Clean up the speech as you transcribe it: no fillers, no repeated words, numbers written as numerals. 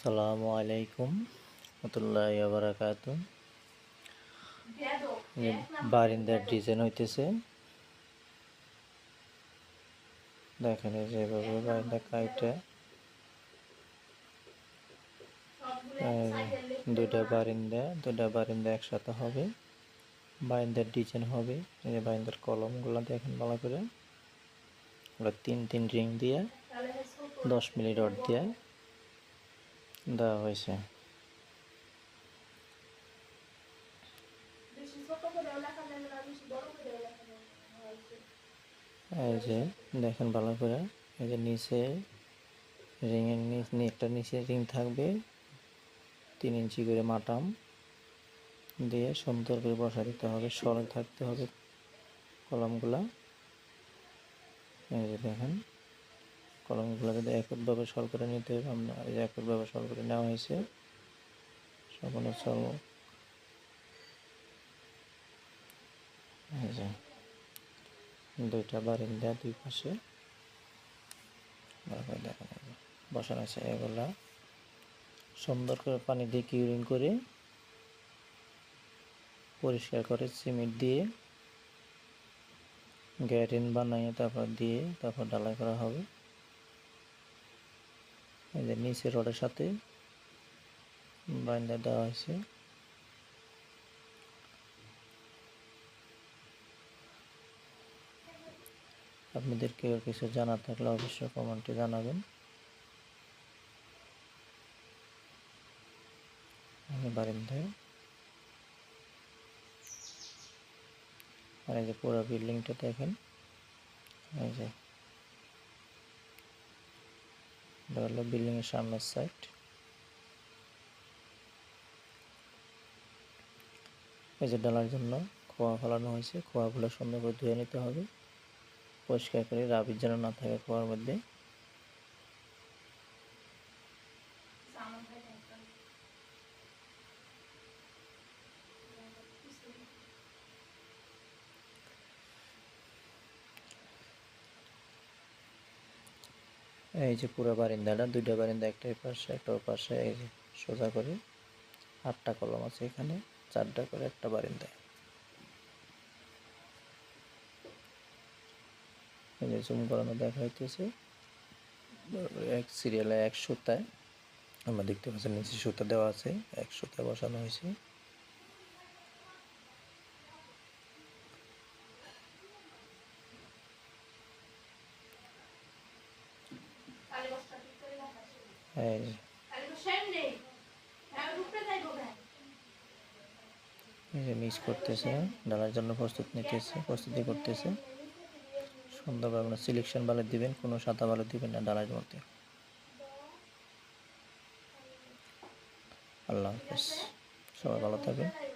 আসসালামু আলাইকুম রহমতুল্লাহি ওয়া বারাকাতুহু। বারিন্দার ডিজাইন হইতেছে, দেখেন এই যে এভাবে বারিন্দা কাইটা দুইটা বারিন্দা একসাথে হবে, বারিন্দার ডিজাইন হবে। এই যে বারিন্দার কলমগুলো দেখেন ভালো করে, ওগুলো তিন রিং দিয়ে 10 মিলি রড দিয়ে দেওয়া হয়েছে। এই যে দেখেন ভালো করে, এই যে নিচে রিংয়ের একটা নিচে রিং থাকবে, 3 ইঞ্চি করে মাটাম দিয়ে সুন্দর করে বসা দিতে হবে, সরে থাকতে হবে কলমগুলা। এই যে দেখেন কলমগুলো যদি একভাবে সর করে নিতে হবে, আমরা এই যে একভাবে সর করে নেওয়া হয়েছে সম্পূর্ণ সর। এই যে দুইটা বারিন্দা দুই পাশে দেখেন বসানো আছে, এগুলা সুন্দর করে পানি দিয়ে কিউরিং করে পরিষ্কার করে সিমেন্ট দিয়ে গ্যারেন বানিয়ে তারপর ঢালাই করা হবে। এই যে নিচে রডের সাথে বাইন্ডার দেওয়া হয়েছে। আপনাদের কেউ কিছু জানার থাকলে অবশ্যই কমেন্টে জানাবেন। বারিন্দায় আর এই যে পুরো বিল্ডিংটা দেখেন, এই যে এটা হলো বিল্ডিং এর সামনের সাইড। এই যে ডালার জন্য খোয়া ফেলানো হয়েছে, খোয়াগুলো সুন্দর করে ধুয়ে নিতে হবে পরিষ্কার করে, রাবির যেন না থাকে খোয়ার মধ্যে। এই যে পুরো বারিন্দাটা, দুইটা বারিন্দা, একটা এই পাশে একটা ওই পাশে, এই যে সোজা করে 8টা কলম আছে এখানে, 4টা করে একটা বারিন্দায়। এই যে জুম করানো দেখা হইতেছে, এক সিরিয়ালে 1 সুতায় আমরা দেখতে পাচ্ছি, নিচে সুতা দেওয়া আছে, 1 সুতায় বসানো হয়েছে। এই যে মিক্স করতেছে, ডালার জন্য প্রস্তুতি করতেছে। সুন্দরভাবে আপনার সিলেকশন ভালো দিবেন, কোনো সাদা ভালো দিবেন না ডালার মধ্যে। আল্লাহ হাফেজ, সবাই ভালো থাকবেন।